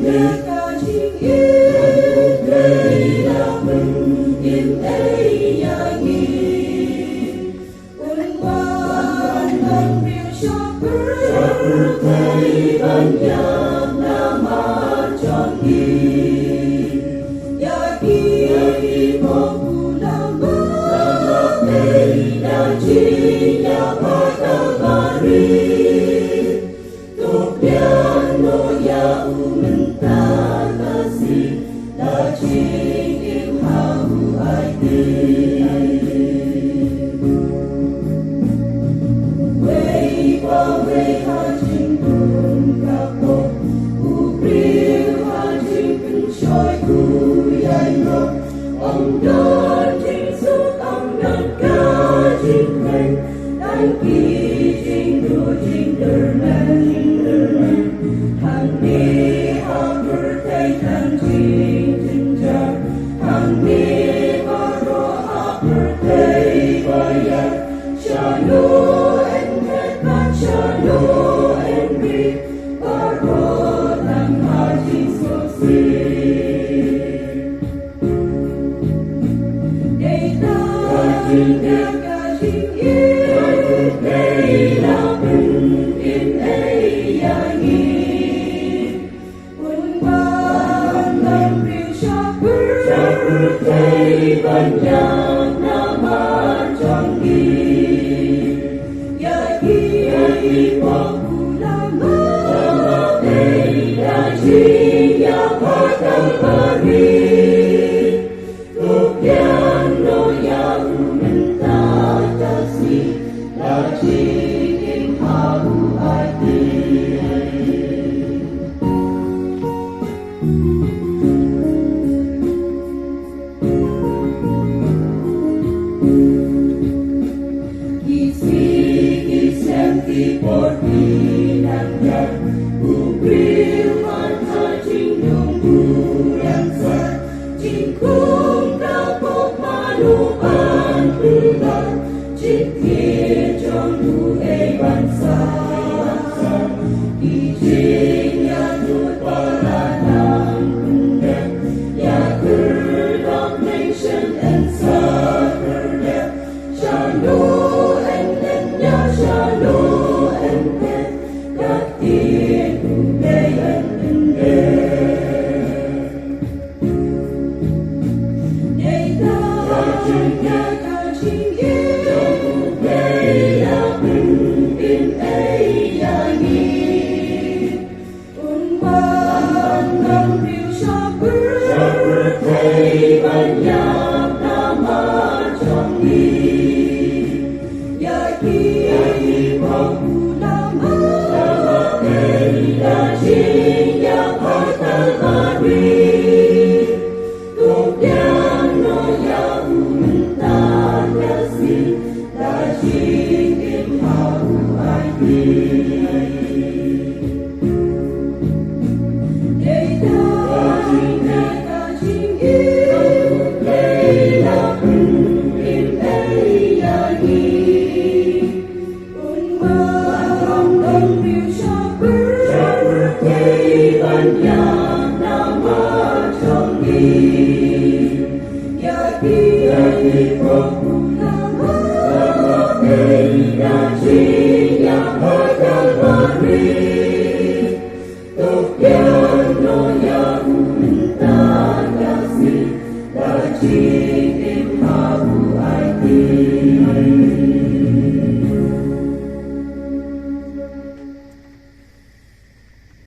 nghe ca chính yên đây là mừng yên đây nhà nghi quân quan thân riêng cho berthei banyak nama canggih yaki populama dan cinya pada hari Tupiano ya umenta kasih la cingin hau aidi Wei pa wei ha jing dun kapo Ubril ha jing pin choi ku yai no Ông đơn jing suk ông đơn ka jing heng Dan ki jing du jing der man jing der man Hang ni ha berthei dan jing jing jar Hang ni ha ro ha berthei bayar Shanu en het man shanu en bi Baro dan ha jing suk si Kajing yên đây là bình yên đây ya nghi quân ban tâm riêng cho berthei banyak nama canggih yaki populama dan cinya pada hari Tupiano ya umenta kasih la cingin hau aidi Kisih tipor dinangkan Ubril mata cingdung bulan sat Cingkung kapok maluan bulan Cikir trong tu ei bangsa Ijingnya tut paranang pendek Ya kerdok nation and sakernek Shanu en ya shanu en pet Katin udai en pendek Neita kajingnya kajing berthei banyak